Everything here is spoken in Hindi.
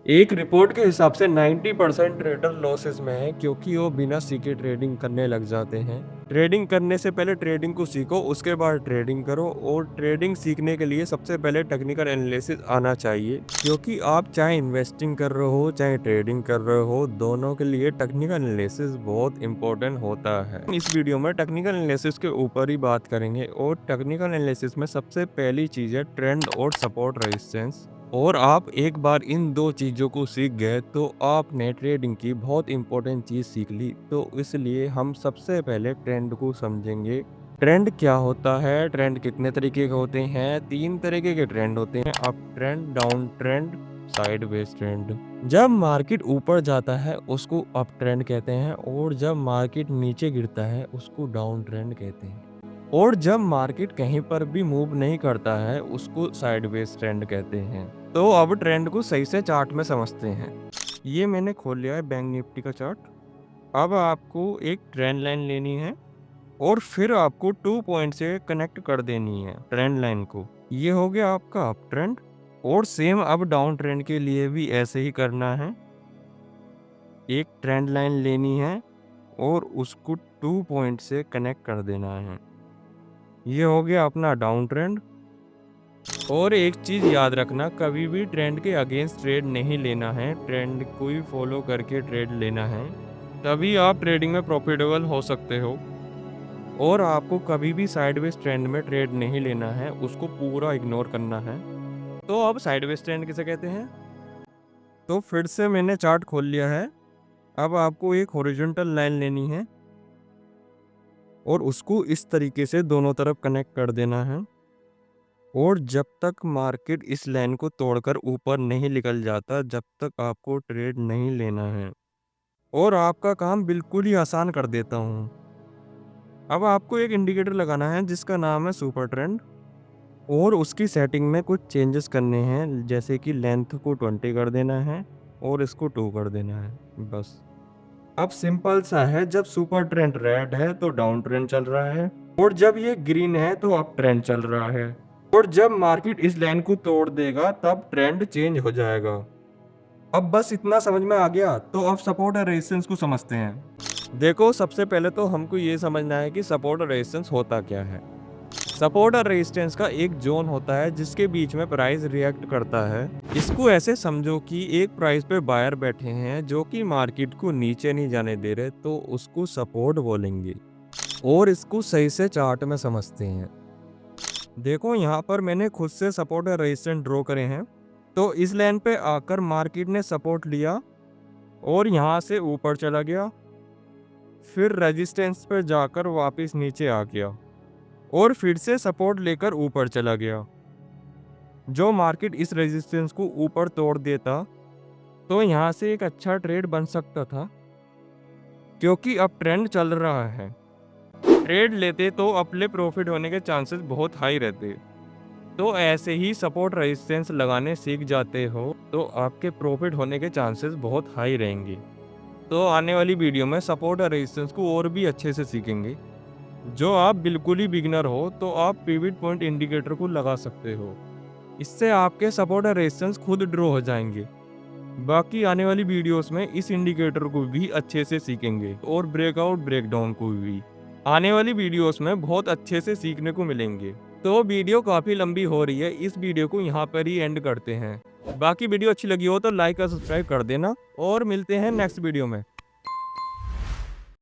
एक रिपोर्ट के हिसाब से 90% ट्रेडर लॉसेस में है क्योंकि वो बिना सीखे ट्रेडिंग करने लग जाते हैं। ट्रेडिंग करने से पहले ट्रेडिंग को सीखो, उसके बाद ट्रेडिंग करो। और ट्रेडिंग सीखने के लिए सबसे पहले टेक्निकल एनालिसिस आना चाहिए, क्योंकि आप चाहे इन्वेस्टिंग कर रहे हो चाहे ट्रेडिंग कर रहे हो, दोनों के लिए टेक्निकल एनालिसिस बहुत इंपॉर्टेंट होता है। इस वीडियो में टेक्निकल एनालिसिस के ऊपर ही बात करेंगे और टेक्निकल एनालिसिस में सबसे पहली चीज़ है ट्रेंड और सपोर्ट रेजिस्टेंस। और आप एक बार इन दो चीज़ों को सीख गए तो आपने ट्रेडिंग की बहुत इंपॉर्टेंट चीज़ सीख ली। तो इसलिए हम सबसे पहले ट्रेंड को समझेंगे। ट्रेंड क्या होता है, ट्रेंड कितने तरीके के होते हैं? 3 तरीके के ट्रेंड होते हैं, up trend, down trend, sideways trend. जब मार्केट ऊपर जाता है उसको अप ट्रेंड कहते हैं, और जब मार्केट नीचे गिरता है उसको डाउन ट्रेंड कहते हैं। और जब मार्केट कहीं पर भी मूव नहीं करता है उसको साइडवेज ट्रेंड कहते हैं। तो अब ट्रेंड को सही से चार्ट में समझते हैं। ये मैंने खोल लिया है बैंक निफ्टी का चार्ट। अब आपको एक ट्रेंड लाइन लेनी है और फिर आपको 2 पॉइंट से कनेक्ट कर देनी है ट्रेंड लाइन को। ये हो गया आपका अप ट्रेंड। और सेम अब डाउन ट्रेंड के लिए भी ऐसे ही करना है। एक ट्रेंड लाइन लेनी है और उसको 2 पॉइंट से कनेक्ट कर देना है। ये हो गया अपना डाउन ट्रेंड। और एक चीज़ याद रखना, कभी भी ट्रेंड के अगेंस्ट ट्रेड नहीं लेना है, ट्रेंड को ही फॉलो करके ट्रेड लेना है, तभी आप ट्रेडिंग में प्रॉफिटेबल हो सकते हो। और आपको कभी भी साइडवेज ट्रेंड में ट्रेड नहीं लेना है, उसको पूरा इग्नोर करना है। तो अब साइडवेज ट्रेंड किसे कहते हैं? तो फिर से मैंने चार्ट खोल लिया है। अब आपको एक हॉरिजॉन्टल लाइन लेनी है और उसको इस तरीके से दोनों तरफ कनेक्ट कर देना है। और जब तक मार्केट इस लाइन को तोड़कर ऊपर नहीं निकल जाता, जब तक आपको ट्रेड नहीं लेना है। और आपका काम बिल्कुल ही आसान कर देता हूँ। अब आपको एक इंडिकेटर लगाना है जिसका नाम है सुपर ट्रेंड, और उसकी सेटिंग में कुछ चेंजेस करने हैं, जैसे कि लेंथ को 20 कर देना है और इसको 2 कर देना है, बस। अब सिंपल सा है, जब सुपर ट्रेंड रेड है तो डाउन ट्रेंड चल रहा है, और जब ये ग्रीन है तो अप ट्रेंड चल रहा है। और जब मार्केट इस लाइन को तोड़ देगा तब ट्रेंड चेंज हो जाएगा। अब बस इतना समझ में आ गया, तो अब सपोर्ट और रेजिस्टेंस को समझते हैं। देखो, सबसे पहले तो हमको ये समझना है कि सपोर्ट और रेजिस्टेंस होता क्या है। सपोर्ट और रेजिस्टेंस का एक जोन होता है जिसके बीच में प्राइस रिएक्ट करता है। इसको ऐसे समझो कि एक प्राइस पे बायर बैठे हैं जो कि मार्केट को नीचे नहीं जाने दे रहे, तो उसको सपोर्ट बोलेंगे। और इसको सही से चार्ट में समझते हैं। देखो, यहाँ पर मैंने खुद से सपोर्ट और रेजिस्टेंस ड्रॉ करे हैं। तो इस लाइन पे आकर मार्केट ने सपोर्ट लिया और यहाँ से ऊपर चला गया, फिर रेजिस्टेंस पे जाकर वापस नीचे आ गया और फिर से सपोर्ट लेकर ऊपर चला गया। जो मार्केट इस रेजिस्टेंस को ऊपर तोड़ देता तो यहाँ से एक अच्छा ट्रेड बन सकता था, क्योंकि अब ट्रेंड चल रहा है। ट्रेड लेते तो अपने प्रॉफिट होने के चांसेस बहुत हाई रहते। तो ऐसे ही सपोर्ट रेजिस्टेंस लगाने सीख जाते हो तो आपके प्रॉफिट होने के चांसेस बहुत हाई रहेंगे। तो आने वाली वीडियो में सपोर्ट और रेजिस्टेंस को और भी अच्छे से सीखेंगे। जो आप बिल्कुल ही बिगिनर हो तो आप पिवट पॉइंट इंडिकेटर को लगा सकते हो। इससे आपके सपोर्ट और रेजिस्टेंस खुद ड्रॉ हो जाएंगे। बाकी आने वाली वीडियोस में इस इंडिकेटर को भी अच्छे से सीखेंगे और ब्रेकआउट ब्रेकडाउन को भी आने वाली वीडियोस में बहुत अच्छे से सीखने को मिलेंगे। तो वीडियो काफ़ी लंबी हो रही है, इस वीडियो को यहाँ पर ही एंड करते हैं। बाकी वीडियो अच्छी लगी हो तो लाइक और सब्सक्राइब कर देना, और मिलते हैं नेक्स्ट वीडियो में।